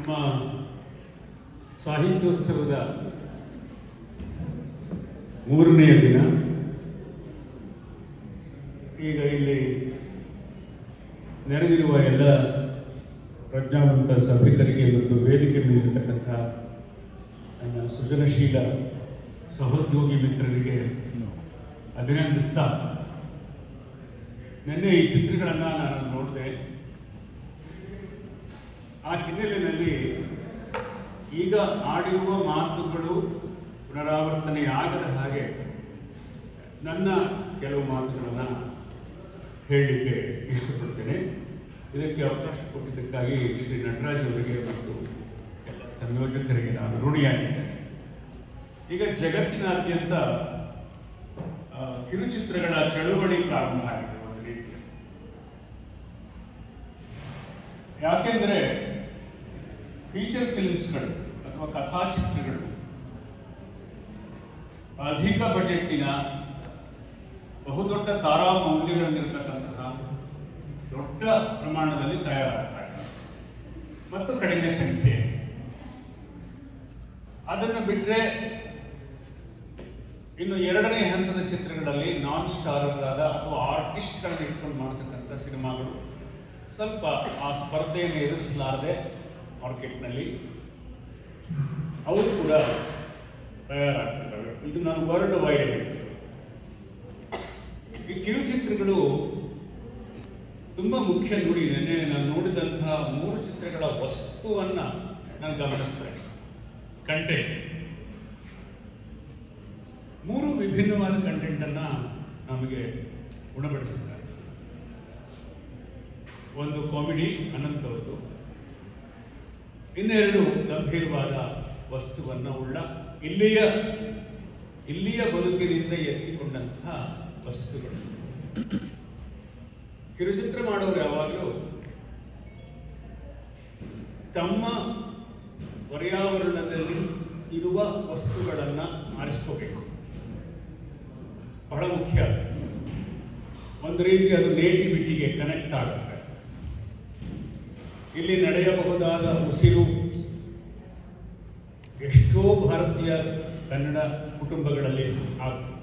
ನಮ್ಮ ಸಾಹಿತ್ಯೋತ್ಸವದ 3ನೇ ದಿನ. ಈಗ ಇಲ್ಲಿ ನೆರೆದಿರುವ ಎಲ್ಲ ಪ್ರಜ್ಞಾವಂತ ಸಭಿಕರಿಗೆ ಮತ್ತು ವೇದಿಕೆ ಮೇಲಿರ್ತಕ್ಕಂಥ ನನ್ನ ಸೃಜನಶೀಲ ಸಹೋದ್ಯೋಗಿ ಮಿತ್ರರಿಗೆ ಅಭಿನಂದಿಸ್ತಾ, ನಿನ್ನೆ ಈ ಚಿತ್ರಗಳನ್ನು ನಾನು ನೋಡಿದೆ. ಆ ಹಿನ್ನೆಲೆಯಲ್ಲಿ ಈಗ ಆಡಿರುವ ಮಾತುಗಳು ಪುನರಾವರ್ತನೆಯಾಗದ ಹಾಗೆ ನನ್ನ ಕೆಲವು ಮಾತುಗಳನ್ನು ಹೇಳಲಿಕ್ಕೆ ಇಷ್ಟಪಡ್ತೇನೆ. ಇದಕ್ಕೆ ಅವಕಾಶ ಕೊಟ್ಟಿದ್ದಕ್ಕಾಗಿ ಶ್ರೀ ನಟರಾಜ್ ಅವರಿಗೆ ಮತ್ತು ಎಲ್ಲ ಸಂಯೋಜಕರಿಗೆ ನಾನು ಋಣಿಯಾಗಿದ್ದೇನೆ. ಈಗ ಜಗತ್ತಿನಾದ್ಯಂತ ಕಿರುಚಿತ್ರಗಳ ಚಳುವಳಿ ಪ್ರಾರಂಭ ಆಗಿದೆ ಒಂದು ರೀತಿಯ. ಯಾಕೆಂದರೆ ಫೀಚರ್ ಫಿಲ್ಮ್ಸ್ಗಳು ಅಥವಾ ಕಥಾಚಿತ್ರಗಳು ಅಧಿಕ ಬಜೆಟ್ಟಿನ ಬಹುದೊಡ್ಡ ತಾರಾ ಮೌಲ್ಯಗಳನ್ನಿರತಕ್ಕಂತಹ ದೊಡ್ಡ ಪ್ರಮಾಣದಲ್ಲಿ ತಯಾರಾಗ್ತಾರೆ ಮತ್ತು ಕಡಿಮೆ ಸಂಖ್ಯೆ. ಅದನ್ನು ಬಿಟ್ಟರೆ ಇನ್ನು 2ನೇ ಹಂತದ ಚಿತ್ರಗಳಲ್ಲಿ ನಾನ್ ಸ್ಟಾರರಾದ ಅಥವಾ ಆರ್ಟಿಸ್ಟ್ಗಳನ್ನು ಇಟ್ಕೊಂಡು ಮಾಡ್ತಕ್ಕಂಥ ಸಿನಿಮಾಗಳು ಸ್ವಲ್ಪ ಆ ಸ್ಪರ್ಧೆಯನ್ನು ಎದುರಿಸಲಾರದೆ ಮಾರ್ಕೆಟ್ನಲ್ಲಿ ಅವರು ಕೂಡ ತಯಾರಾಗ್ತವೆ. ಇದು ನಾನು ವರ್ಲ್ಡ್ ವೈಡ್ ಹೇಳ್ತೇನೆ. ಈ ಕಿರುಚಿತ್ರಗಳು ತುಂಬ ಮುಖ್ಯ. ನುಡಿ ನೆನ್ನೆ ನಾನು ನೋಡಿದಂತಹ 3 ಚಿತ್ರಗಳ ವಸ್ತುವನ್ನು ನಾನು ಗಮನಿಸ್ತೇನೆ. ಕಂಟೆಂಟ್ 3 ವಿಭಿನ್ನವಾದ ಕಂಟೆಂಟನ್ನು ನಮಗೆ ಉಣಬಡಿಸಿದ್ದಾರೆ. ಒಂದು ಕಾಮಿಡಿ ಅನಂತವದ್ದು, ಇನ್ನೆರಡು ಗಂಭೀರವಾದ ವಸ್ತುವನ್ನು ಉಳ್ಳ ಇಲ್ಲಿಯ ಬದುಕಿನಿಂದ ಎತ್ತಿಕೊಂಡಂತಹ ವಸ್ತುಗಳು. ಕಿರುಚಿತ್ರ ಮಾಡೋರು ಯಾವಾಗಲೂ ತಮ್ಮ ಪರ್ಯಾವರಣದಲ್ಲಿ ಇರುವ ವಸ್ತುಗಳನ್ನು ಆರಿಸ್ಕೋಬೇಕು. ಬಹಳ ಮುಖ್ಯ. ಒಂದು ರೀತಿ ಅದು ನೇಟಿವಿಟಿಗೆ ಕನೆಕ್ಟ್ ಆಗುತ್ತೆ. ಇಲ್ಲಿ ನಡೆಯಬಹುದಾದ ಉಸಿರು ಎಷ್ಟೋ ಭಾರತೀಯ ಕನ್ನಡ ಕುಟುಂಬಗಳಲ್ಲಿ ಆಗುತ್ತೆ.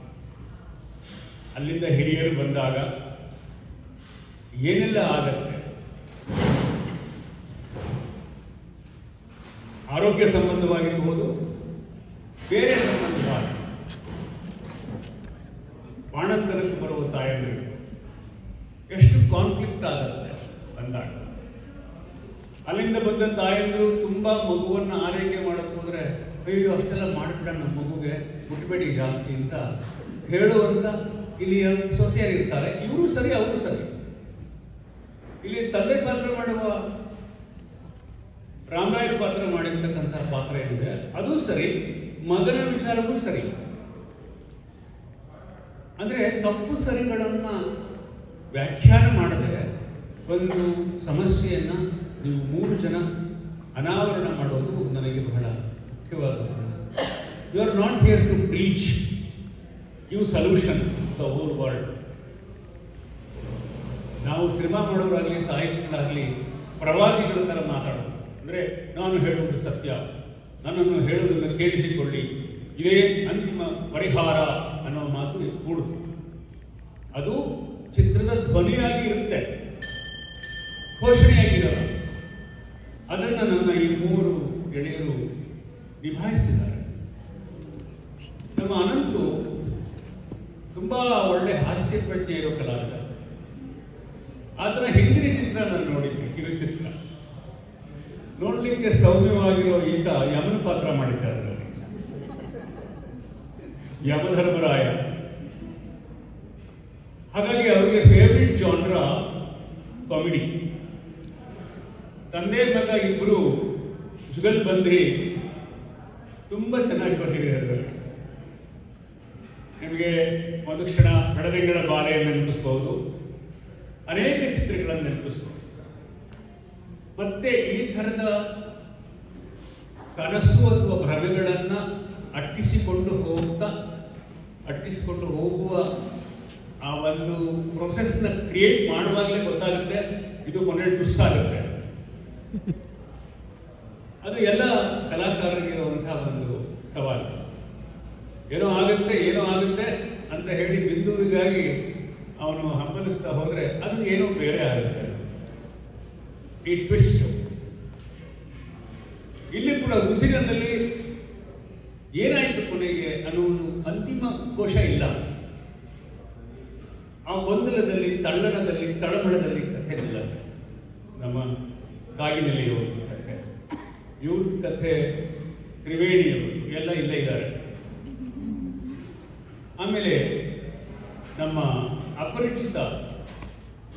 ಅಲ್ಲಿಂದ ಹಿರಿಯರು ಬಂದಾಗ ಏನೆಲ್ಲ ಆಗತ್ತೆ, ಆರೋಗ್ಯ ಸಂಬಂಧವಾಗಿರ್ಬೋದು, ಬೇರೆ ಸಂಬಂಧವಾಗಿ ಬಾಣಂತನಕ್ಕೆ ಬರುವ ತಾಯಂದಿರು ಎಷ್ಟು ಕಾನ್ಫ್ಲಿಕ್ಟ್ ಆಗುತ್ತೆ ಬಂದಾಗ. ಅಲ್ಲಿಂದ ಬಂದ ತಾಯಂದಿರು ತುಂಬ ಮಗುವನ್ನು ಆರೈಕೆ ಮಾಡಕ್ಕೆ ಹೋದರೆ, ಅಯ್ಯೋ ಅಷ್ಟೆಲ್ಲ ಮಾಡಿಬಿಡ ನಮ್ಮ ಮಗುಗೆ, ಮುಟ್ಬೇಡಿ ಜಾಸ್ತಿ ಅಂತ ಹೇಳುವಂಥ ಇಲ್ಲಿಯ ಸೊಸೆಯರಿರ್ತಾರೆ. ಇವರು ಸರಿ, ಅವರು ಸರಿ. ಇಲ್ಲಿ ತಂದೆ ಪಾತ್ರ ಮಾಡುವ ರಾಮರಾಯರ ಪಾತ್ರ ಮಾಡಿರ್ತಕ್ಕಂಥ ಪಾತ್ರ ಏನಿದೆ ಅದು ಸರಿ, ಮಗನ ವಿಚಾರವೂ ಸರಿ. ಅಂದರೆ ತಪ್ಪು ಸರಿಗಳನ್ನು ವ್ಯಾಖ್ಯಾನ ಮಾಡದೆ ಒಂದು ಸಮಸ್ಯೆಯನ್ನು ನೀವು 3 ಜನ ಅನಾವರಣ ಮಾಡೋದು ನನಗೆ ಬಹಳ ಮುಖ್ಯವಾದ ಕೆಲಸ. You are not here to preach, give solution the whole world. ನಾವು ಸಿನಿಮಾ ಮಾಡೋರಾಗಲಿ ಸಾಹಿತಿಗಳಾಗಲಿ ಪ್ರವಾದಿಗಳ ಥರ ಮಾತಾಡೋದು. ಅಂದರೆ ನಾನು ಹೇಳುವುದು ಸತ್ಯ, ನನ್ನನ್ನು ಹೇಳುವುದನ್ನು ಕೇಳಿಸಿಕೊಳ್ಳಿ, ಇದೇ ಅಂತಿಮ ಪರಿಹಾರ ಅನ್ನೋ ಮಾತು ಕೂಡುದು. ಅದು ಚಿತ್ರದ ಧ್ವನಿಯಾಗಿ ಇರುತ್ತೆ, ಘೋಷಣೆಯಾಗಿರಲ್ಲ. ಅದನ್ನು ನನ್ನ ಈ 3 ಗೆಳೆಯರು ನಿಭಾಯಿಸಿದ್ದಾರೆ. ನಮ್ಮ ಅನಂತು ತುಂಬ ಒಳ್ಳೆ ಹಾಸ್ಯ ಪ್ರಜ್ಞೆ ಇರೋ ಕಲಾವಿದ. ಆತನ ಹಿಂದಿನ ಚಿತ್ರ ನಾನು ನೋಡಿದ್ದೆ, ಕಿರುಚಿತ್ರ. ನೋಡ್ಲಿಕ್ಕೆ ಸೌಮ್ಯವಾಗಿರೋ ಈತ ಯಮನ ಪಾತ್ರ ಮಾಡಿದ್ದಾರೆ, ಯಮಧರ್ಮರಾಯ. ಹಾಗಾಗಿ ಅವರಿಗೆ ಫೇವ್ರೆಟ್ ಜಾನ್ರ ಕಾಮಿಡಿ. ತಂದೆ ಮಗ ಇಬ್ಬರು ಜುಗಲ್ಬಂದಿ ತುಂಬ ಚೆನ್ನಾಗಿ ಬಂದಿದೆ. ನಿಮಗೆ ಒಂದು ಕ್ಷಣ ಬೆಳದಿಂಗಳ ಬಾಲೆಯನ್ನು ನೆನಪಿಸ್ಬಹುದು, ಅನೇಕ ಚಿತ್ರಗಳನ್ನು ನೆನಪಿಸ್ಬಹುದು. ಮತ್ತೆ ಈ ಥರದ ಕನಸು ಅಥವಾ ಭ್ರಮೆಗಳನ್ನು ಅಟ್ಟಿಸಿಕೊಂಡು ಹೋಗುವ ಆ ಒಂದು ಪ್ರೊಸೆಸ್ನ ಕ್ರಿಯೇಟ್ ಮಾಡುವಾಗಲೇ ಗೊತ್ತಾಗುತ್ತೆ ಇದು ಕೊನೆ ಟ್ವಿಸ್ಟ್ ಆಗುತ್ತೆ. ಅದು ಎಲ್ಲ ಕಲಾಕಾರರಿಗಿರುವಂತಹ ಒಂದು ಸವಾಲು. ಏನೋ ಆಗುತ್ತೆ ಅಂತ ಹೇಳಿ ಬಿಂದುವಿಗಾಗಿ ಅವನು ಹಂಬಲಿಸ್ತಾ ಹೋದ್ರೆ ಅದು ಏನೋ ಬೇರೆ ಆಗುತ್ತೆ. ಈ ಟ್ವಿಸ್ಟ್ ಇಲ್ಲಿ ಕೂಡ ಉಸಿರಿನಲ್ಲಿ ಏನಾಯಿತು ಕೊನೆಗೆ ಅನ್ನುವುದು ಅಂತಿಮ ಕೋಶ ಇಲ್ಲ. ಆ ಗೊಂದಲದಲ್ಲಿ, ತಳ್ಳಣದಲ್ಲಿ, ತಳಮಳದಲ್ಲಿ ಕಥೆ ಇಲ್ಲ. ನಮ್ಮ ಕಾಗಿನೆಲೆಯವರು ಕಥೆ, ಇವ್ರ ಕಥೆ, ತ್ರಿವೇಣಿಯವರು ಎಲ್ಲ ಇಲ್ಲೇ ಇದ್ದಾರೆ. ಆಮೇಲೆ ನಮ್ಮ ಅಪರಿಚಿತ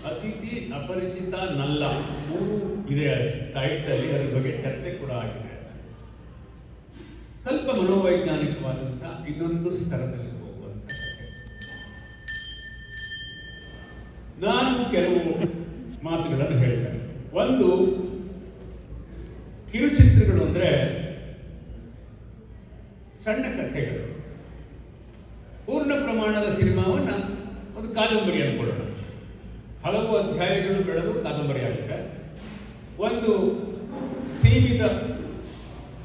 ಅತಿಥಿ, ಅಪರಿಚಿತ ನಲ್ಲ, 3 ಇದೆ ಟೈಟಲ್ಲಿ. ಅದ್ರ ಬಗ್ಗೆ ಚರ್ಚೆ ಕೂಡ ಆಗಿದೆ. ಸ್ವಲ್ಪ ಮನೋವೈಜ್ಞಾನಿಕವಾದಂಥ ಇನ್ನೊಂದು ಸ್ತರದಲ್ಲಿ ಹೋಗುವಂಥ ಕಥೆ. ನಾನು ಕೆಲವು ಮಾತುಗಳನ್ನು ಹೇಳ್ತೇನೆ. ಒಂದು, ಕಿರುಚಿತ್ರಗಳು ಅಂದರೆ ಸಣ್ಣ ಕಥೆಗಳು. ಪೂರ್ಣ ಪ್ರಮಾಣದ ಸಿನಿಮಾವನ್ನು ಒಂದು ಕಾದಂಬರಿ ಅನ್ಕೊಳ್ಳೋಣ. ಹಲವು ಅಧ್ಯಾಯಗಳು ಬೆಳೆದು ಕಾದಂಬರಿ ಆಗುತ್ತೆ. ಒಂದು ಸೀಮಿತ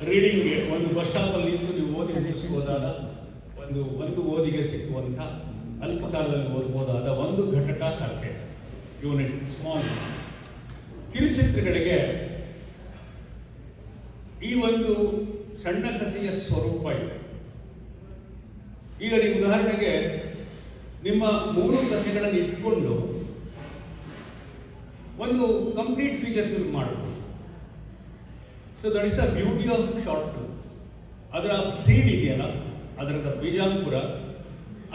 ರೀಡಿಂಗ್ಗೆ, ಒಂದು ಬಸ್ ಸ್ಟಾಪಲ್ಲಿ ನಿಂತು ನೀವು ಓದಿ ಮುಗಿಸ್ಬೋದಾದ ಒಂದು ಓದಿಗೆ ಸಿಕ್ಕುವಂಥ, ಅಲ್ಪಕಾಲದಲ್ಲಿ ಓದ್ಬೋದಾದ ಒಂದು ಘಟಕ ಕಥೆ, ಯೂನಿಟ್, ಸ್ಮಾಲ್. ಕಿರುಚಿತ್ರಗಳಿಗೆ ಈ ಒಂದು ಸಣ್ಣ ಕಥೆಯ ಸ್ವರೂಪ ಇದೆ. ಈಗ ನೀವು ಉದಾಹರಣೆಗೆ ನಿಮ್ಮ 3 ಕಥೆಗಳನ್ನು ಇಟ್ಕೊಂಡು ಒಂದು ಕಂಪ್ಲೀಟ್ ಫೀಚರ್ ಫಿಲ್ಮ್ ಮಾಡಬಹುದು. So that is the beauty of short film. ಅದರ ಸೀಡ್ ಇದೆಯಲ್ಲ, ಅದರದ ಬೀಜಾಂಕುರ,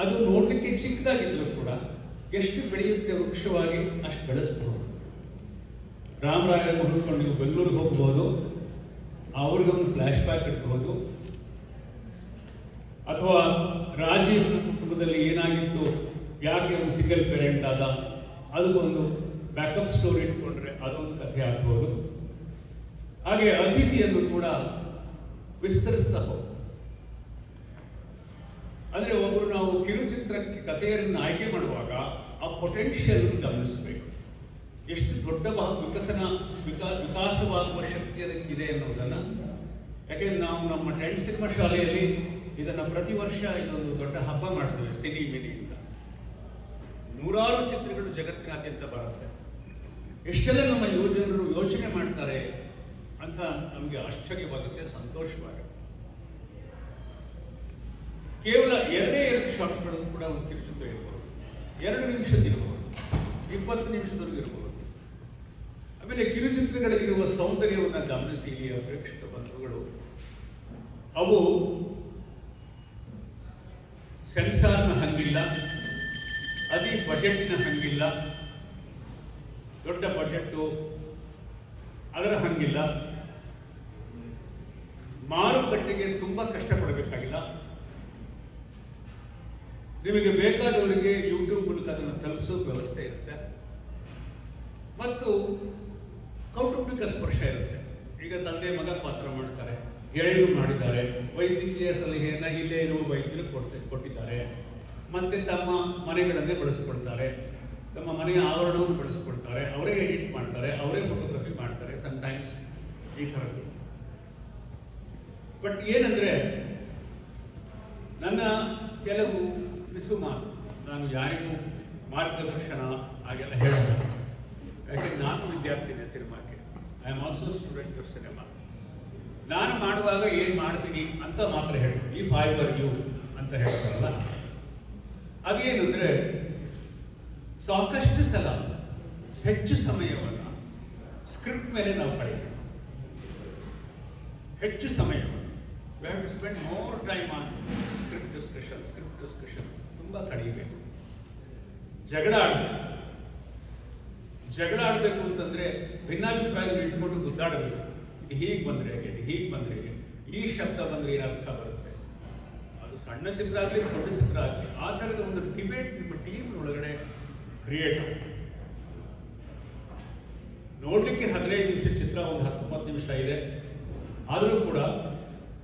ಅದು ನೋಡಲಿಕ್ಕೆ ಚಿಕ್ಕದಾಗಿದ್ದರೂ ಕೂಡ ಎಷ್ಟು ಬೆಳೆಯುತ್ತೆ ವೃಕ್ಷವಾಗಿ ಅಷ್ಟು ಬೆಳೆಸಬಹುದು. ರಾಮರಾಯರನ್ನು ಹುಡುಕೊಂಡು ನೀವು ಬೆಂಗಳೂರಿಗೆ ಹೋಗ್ಬೋದು, ಅವ್ರಿಗೊಂದು ಫ್ಲ್ಯಾಶ್ ಬ್ಯಾಕ್ ಇಟ್ಬೋದು. ಅಥವಾ ರಾಜೀವ್ನ ಕುಟುಂಬದಲ್ಲಿ ಏನಾಗಿತ್ತು, ಯಾಕೆ ಒಂದು ಸಿಂಗಲ್ ಪೇರೆಂಟ್ ಆದ, ಅದಕ್ಕೊಂದು ಬ್ಯಾಕಪ್ ಸ್ಟೋರಿ ಇಟ್ಕೊಂಡ್ರೆ ಅದೊಂದು ಕಥೆ ಆಗ್ಬೋದು. ಹಾಗೆ ಅತಿಥಿಯನ್ನು ಕೂಡ ವಿಸ್ತರಿಸ್ತಾ ಹೋಗ್ಬೋದು. ಅಂದರೆ ಒಬ್ಬರು ನಾವು ಕಿರುಚಿತ್ರಕ್ಕೆ ಕಥೆಯನ್ನು ಆಯ್ಕೆ ಮಾಡುವಾಗ ಆ ಪೊಟೆನ್ಷಿಯಲ್ ಗಮನಿಸಬೇಕು. ಎಷ್ಟು ದೊಡ್ಡ ವಿಕಾಸವಾಗುವ ಶಕ್ತಿ ಅದಕ್ಕಿದೆ ಅನ್ನೋದನ್ನು. ಯಾಕೆಂದ್ರೆ ನಾವು ನಮ್ಮ 10 ಸಿನಿಮಾ ಶಾಲೆಯಲ್ಲಿ ಇದನ್ನು ಪ್ರತಿ ವರ್ಷ ಇದೊಂದು ದೊಡ್ಡ ಹಬ್ಬ ಮಾಡ್ತೀವಿ, ಸಿನಿ ಮಿನಿ ಅಂತ. 100 ಚಿತ್ರಗಳು ಜಗತ್ತಿನಾದ್ಯಂತ ಬರುತ್ತೆ. ಎಷ್ಟೆಲ್ಲ ನಮ್ಮ ಯುವಜನರು ಯೋಚನೆ ಮಾಡ್ತಾರೆ ಅಂತ ನಮಗೆ ಆಶ್ಚರ್ಯವಾಗುತ್ತೆ, ಸಂತೋಷವಾಗುತ್ತೆ. ಕೇವಲ 2 ಶಾಟ್ಗಳು ಕೂಡ ಒಂದು ಕಿರುಚಿತ್ರ ಇರ್ಬೋದು, 2 ನಿಮಿಷದಿರ್ಬೋದು, 20 ನಿಮಿಷದವರೆಗೂ ಇರ್ಬೋದು. ಆಮೇಲೆ ಕಿರುಚಿತ್ರಗಳಿಗಿರುವ ಸೌಂದರ್ಯವನ್ನು ಗಮನಿಸಿ ಪ್ರೇಕ್ಷಕ ಬಂಧುಗಳು. ಅವು ಸೆನ್ಸಾರ್ನ ಹಂಗಿಲ್ಲ, ಅತಿ ಬಜೆಟ್ನ ಹಂಗಿಲ್ಲ, ದೊಡ್ಡ ಬಜೆಟ್ಟು ಅದರ ಹಂಗಿಲ್ಲ, ಮಾರುಕಟ್ಟೆಗೆ ತುಂಬ ಕಷ್ಟಪಡಬೇಕಾಗಿಲ್ಲ. ನಿಮಗೆ ಬೇಕಾದವರಿಗೆ ಯೂಟ್ಯೂಬ್ ಮೂಲಕ ಅದನ್ನು ತಲುಪಿಸೋ ವ್ಯವಸ್ಥೆ ಇರುತ್ತೆ. ಮತ್ತು ಕೌಟುಂಬಿಕ ಸ್ಪರ್ಶ ಇರುತ್ತೆ. ಈಗ ತಂದೆ ಮಗ ಪಾತ್ರ ಮಾಡ್ತಾರೆ, ಗೆಳೆಯರು ಮಾಡಿದ್ದಾರೆ, ವೈದ್ಯಕೀಯ ಸಲಹೆಯನ್ನು ಇಲ್ಲೇ ಇರುವ ವೈದ್ಯರು ಕೊಟ್ಟಿದ್ದಾರೆ. ಮತ್ತೆ ತಮ್ಮ ಮನೆಗಳನ್ನೇ ಬಳಸಿಕೊಳ್ತಾರೆ, ತಮ್ಮ ಮನೆಯ ಆವರಣವನ್ನು ಬಳಸಿಕೊಳ್ತಾರೆ, ಅವರೇ ಎಡಿಟ್ ಮಾಡ್ತಾರೆ, ಅವರೇ ಫೋಟೋಗ್ರಫಿ ಮಾಡ್ತಾರೆ, ಸಮ್ಟೈಮ್ಸ್ ಈ ಥರದ್ದು. ಬಟ್ ಏನಂದರೆ, ನನ್ನ ಕೆಲವು ಪಿಸು ಮಾತು, ನಾನು ಯಾರಿಗೂ ಮಾರ್ಗದರ್ಶನ ಹಾಗೆಲ್ಲ ಹೇಳಲ್ಲ. ಯಾಕೆಂದ್ರೆ ನಾನು ವಿದ್ಯಾರ್ಥಿನೇ ಸಿನಿಮಾಕ್ಕೆ, I am also student of cinema. ನಾನು ಮಾಡುವಾಗ ಏನು ಮಾಡ್ತೀನಿ ಅಂತ ಮಾತ್ರ ಹೇಳಿ, ಇಫ್ ಐ ವರ್ ಯು ಅಂತ ಹೇಳ್ತಾರಲ್ಲ, ಅದೇನೆಂದರೆ ಸಾಕಷ್ಟು ಸಲ ಹೆಚ್ಚು ಸಮಯವನ್ನು ಸ್ಕ್ರಿಪ್ಟ್ ಮೇಲೆ ನಾವು ಕಳೀತೀವಿ. ಹೆಚ್ಚು ಸಮಯವನ್ನು we have to spend more time on script discussion ತುಂಬ ಕಡಿಬೇಕು. ಜಗಳ ಆಡಬೇಕು ಅಂತಂದ್ರೆ ಭಿನ್ನಾಭಿಪ್ರಾಯಗಳು ಇಟ್ಕೊಂಡು ಗುದ್ದಾಡಬೇಕು. ಇದು ಹೀಗೆ ಬಂದ್ರೆ ಹೇಗೆ, ಹೀಗೆ ಬಂದ್ರೆ ಹೇಗೆ, ಈ ಶಬ್ದ ಬಂದ್ರೆ ಏನು ಅರ್ಥ ಬರುತ್ತೆ. ಅದು ಸಣ್ಣ ಚಿತ್ರ ಆಗಲಿ ದೊಡ್ಡ ಚಿತ್ರ ಆಗಲಿ, ಆ ಥರದ ಒಂದು ಡಿಬೇಟ್ ನಿಮ್ಮ ಟೀಮ್ ಒಳಗಡೆ ಕ್ರಿಯೇಟ್ ಆಗುತ್ತೆ. ನೋಡ್ಲಿಕ್ಕೆ 15 ನಿಮಿಷ ಚಿತ್ರ ಒಂದು 10-20 ನಿಮಿಷ ಇದೆ. ಆದರೂ ಕೂಡ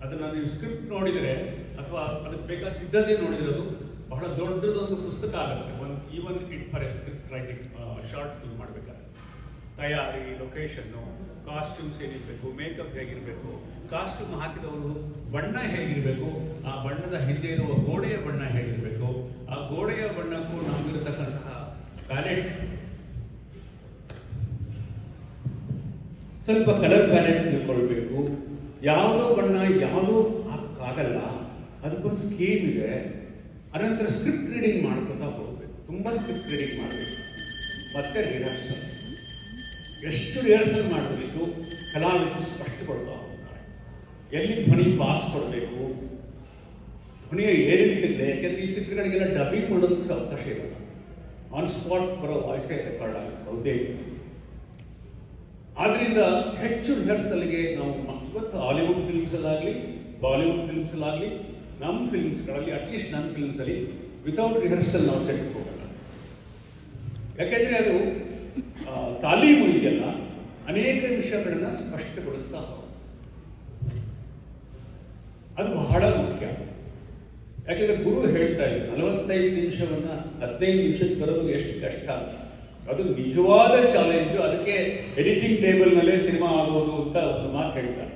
ಅದನ್ನು ನೀವು ಸ್ಕ್ರಿಪ್ಟ್ ನೋಡಿದರೆ ಅಥವಾ ಅದಕ್ಕೆ ಬೇಕಾದ ಸಿದ್ಧತೆ ನೋಡಿದರೆ ಅದು ಬಹಳ ದೊಡ್ಡದೊಂದು ಪುಸ್ತಕ ಆಗುತ್ತೆ. Even it for A script writing short film ಮಾಡಬೇಕಾದ್ರೆ ತಯಾರಿ, ಲೊಕೇಶನ್ನು, ಕಾಸ್ಟ್ಯೂಮ್ಸ್ ಏನಿರಬೇಕು, ಮೇಕಪ್ ಹೇಗಿರಬೇಕು, ಕಾಸ್ಟ್ಯೂಮ್ ಹಾಕಿದವರು ಬಣ್ಣ ಹೇಗಿರಬೇಕು, ಆ ಬಣ್ಣದ ಹಿಂದೆ ಇರುವ ಗೋಡೆಯ ಬಣ್ಣ ಹೇಗಿರಬೇಕು, ಆ ಗೋಡೆಯ ಬಣ್ಣಕ್ಕೂ ನಮಗಿರತಕ್ಕಂತಹ ಪ್ಯಾಲೆಟ್, ಸ್ವಲ್ಪ ಕಲರ್ ಪ್ಯಾಲೆಟ್ ತಿಳ್ಕೊಳ್ಬೇಕು. ಯಾವುದೋ ಬಣ್ಣ ಯಾವುದೋ ಹಾಕಕ್ಕಾಗಲ್ಲ, ಅದಕ್ಕೊಂದು ಸ್ಕೀಮ್ ಇದೆ. ಅನಂತರ ಸ್ಕ್ರಿಪ್ಟ್ ರೀಡಿಂಗ್ ಮಾಡ್ಕೊತಾ ಹೋಗ್ಬೇಕು, ತುಂಬ ಸ್ಕ್ರಿಪ್ಟ್ ರೀಡಿಂಗ್ ಮಾಡಬೇಕು. ಮತ್ತೆ ರಿಹರ್ಸಲ್, ಎಷ್ಟು ರಿಹರ್ಸಲ್ ಮಾಡಿದಷ್ಟು ಕಲಾವಿದರು ಸ್ಪಷ್ಟಪಡ್ತಾ ಹೋಗ್ತಾರೆ. ಎಲ್ಲಿ ಧ್ವನಿ ಪಾಸ್ ಕೊಡಬೇಕು, ಧ್ವನಿಯ ಏರಿಳಿತಗಳಿದೆ. ಯಾಕೆಂದರೆ ಈ ಚಿತ್ರಗಳಿಗೆಲ್ಲ ಡಬ್ಬಿಂಗ್ ಮಾಡೋದಕ್ಕೆ ಅವಕಾಶ ಇರಲ್ಲ, ಆನ್ ಸ್ಪಾಟ್ ಬರೋ ವಾಯ್ಸೇ ರೆಕಾರ್ಡ್ ಆಗುತ್ತೆ ಬಹುತೇಕ. ಆದ್ದರಿಂದ ಹೆಚ್ಚು ರಿಹರ್ಸಲ್ಗೆ ನಾವು ಇವತ್ತು ಹಾಲಿವುಡ್ ಫಿಲ್ಮ್ಸಲ್ಲಾಗಲಿ, ಬಾಲಿವುಡ್ ಫಿಲ್ಮ್ಸಲ್ಲಾಗಲಿ, ನಮ್ಮ ಫಿಲ್ಮ್ಸ್ಗಳಲ್ಲಿ, ಅಟ್ಲೀಸ್ಟ್ ನನ್ನ ಫಿಲ್ಮ್ಸಲ್ಲಿ ವಿತೌಟ್ ರಿಹರ್ಸಲ್ ನಾವು ಸೆಟ್ ಹೋಗಲ್ಲ. ಯಾಕೆಂದರೆ ಅದು ತಾಲೀಮು ಇದೆಯಲ್ಲ, ಅನೇಕ ವಿಷಯಗಳನ್ನು ಸ್ಪಷ್ಟಗೊಳಿಸ್ತಾ ಹೋಗುತ್ತೆ. ಅದು ಬಹಳ ಮುಖ್ಯ. ಯಾಕೆಂದರೆ ಗುರು ಹೇಳ್ತಾ ಇದ್ರು 45 ನಿಮಿಷವನ್ನು 15 ನಿಮಿಷಕ್ಕೆ ಬರೋದು ಎಷ್ಟು ಕಷ್ಟ. ಅದು ನಿಜವಾದ ಚಾಲೆಂಜು. ಅದಕ್ಕೆ ಎಡಿಟಿಂಗ್ ಟೇಬಲ್ನಲ್ಲೇ ಸಿನಿಮಾ ಆಗೋದು ಅಂತ ಒಂದು ಮಾತು ಹೇಳ್ತಾರೆ.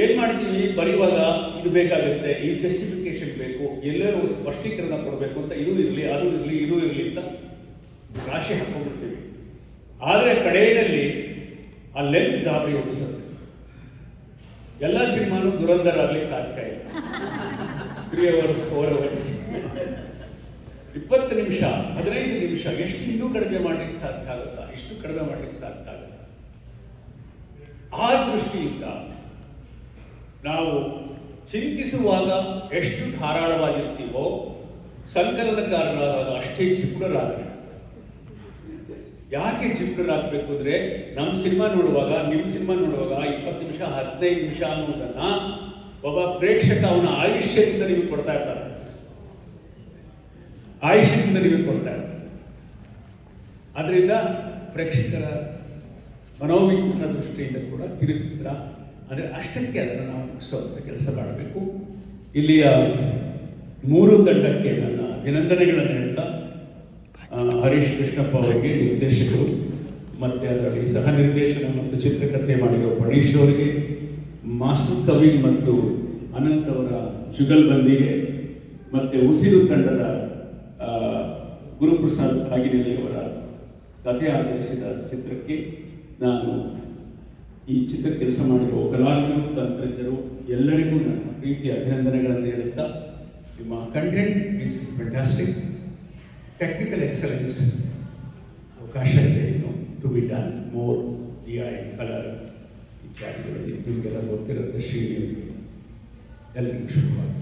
ಏನು ಮಾಡ್ತೀವಿ, ಬರೆಯುವಾಗ ಇದು ಬೇಕಾಗುತ್ತೆ, ಈ ಜಸ್ಟಿಫಿಕೇಶನ್ ಬೇಕು, ಎಲ್ಲರೂ ಸ್ಪಷ್ಟೀಕರಣ ಕೊಡಬೇಕು ಅಂತ, ಇದು ಇರಲಿ, ಅದು ಇರಲಿ, ಇದು ಇರಲಿ ಅಂತ ರಾಶಿ ಹಾಕೊಂಡ್ಬಿಡ್ತೀವಿ. ಆದರೆ ಕಡೆಯಲ್ಲಿ ಆ ಲೆಂತ್ ಗಾಬರಿ ಓಡಿಸುತ್ತೆ. ಎಲ್ಲ ಸಿನಿಮಾನು ದುರಂಧರ ಆಗ್ಲಿಕ್ಕೆ ಸಾಧ್ಯ ಇಲ್ಲ. 3 hours 4 hours 20 ನಿಮಿಷ 15 ನಿಮಿಷ ಎಷ್ಟು ಇನ್ನೂ ಕಡಿಮೆ ಮಾಡಲಿಕ್ಕೆ ಸಾಧ್ಯ ಆಗುತ್ತಾ? ಇಷ್ಟು ಕಡಿಮೆ ಮಾಡಲಿಕ್ಕೆ ಸಾಧ್ಯ ಆಗುತ್ತಾ? ಆ ದೃಷ್ಟಿಯಿಂದ ನಾವು ಚಿಂತಿಸುವಾಗ ಎಷ್ಟು ಧಾರಾಳವಾಗಿರ್ತೀವೋ, ಸಂಕಲನಕಾರರಾದಾಗ ಅಷ್ಟೇ ಜಿಪುಣರಾಗಬೇಕು. ಯಾಕೆ ಜಿಪುಣರಾಗಬೇಕು ಅಂದರೆ, ನಮ್ಮ ಸಿನಿಮಾ ನೋಡುವಾಗ, ನಿಮ್ಮ ಸಿನಿಮಾ ನೋಡುವಾಗ 20 ನಿಮಿಷ 15 ನಿಮಿಷ ಅನ್ನೋದನ್ನ ಒಬ್ಬ ಪ್ರೇಕ್ಷಕ ಅವನ ಆಯುಷ್ಯದಿಂದ ನಿಮಗೆ ಕೊಡ್ತಾ ಇರ್ತಾರೆ. ಆಯುಷ್ಯದಿಂದ ನಿಮಗೆ ಕೊಡ್ತಾ ಇರ್ತಾರೆ. ಆದ್ರಿಂದ ಪ್ರೇಕ್ಷಕರ ಮನೋವಿಜ್ಞಾನ ದೃಷ್ಟಿಯಿಂದ ಕೂಡ ಕಿರುಚಿತ್ರ ಅಂದರೆ ಅಷ್ಟಕ್ಕೆ ಅದನ್ನು ನಾವು ಮುಗಿಸುವಂಥ ಕೆಲಸ ಮಾಡಬೇಕು. ಇಲ್ಲಿಯ 3 ತಂಡಕ್ಕೆ ನನ್ನ ಅಭಿನಂದನೆಗಳನ್ನು ಹೇಳ್ತಾ, ಹರೀಶ್ ಕೃಷ್ಣಪ್ಪ ಅವರಿಗೆ, ನಿರ್ದೇಶಕರು, ಮತ್ತು ಅದರಲ್ಲಿ ಸಹ ನಿರ್ದೇಶನ ಮತ್ತು ಚಿತ್ರಕಥೆ ಮಾಡಿರೋ ಪಣೀಶ್ ಅವರಿಗೆ, ಮಾಸ್ಟರ್ ಕವಿನ್ ಮತ್ತು ಅನಂತ್ ಅವರ ಜುಗಲ್ಬಂದಿಗೆ, ಮತ್ತು ಉಸಿರು ತಂಡದ ಗುರುಪ್ರಸಾದ್ ಕಾಗಿನೆಲೆ ಅವರ ಕಥೆ ಆಧರಿಸಿದ ಚಿತ್ರಕ್ಕೆ ನಾನು ಈ ಚಿತ್ರ ಕೆಲಸ ಮಾಡಿರುವ ಕಲಾವಿದರು, ತಂತ್ರಜ್ಞರು ಎಲ್ಲರಿಗೂ ನನ್ನ ಪ್ರೀತಿಯ ಅಭಿನಂದನೆಗಳನ್ನು ಹೇಳುತ್ತಾ, ನಿಮ್ಮ content is fantastic, technical excellence ಅವಕಾಶ ಇದೆ ಇನ್ನು to be done more, DI, colour ಇತ್ಯಾದಿಗಳಲ್ಲಿ ನಿಮಗೆಲ್ಲ ಗೊತ್ತಿರುತ್ತೆ. ಶ್ರೀ ಎಲ್ಲರಿಗೂ ಶುಭವಾಗಿ.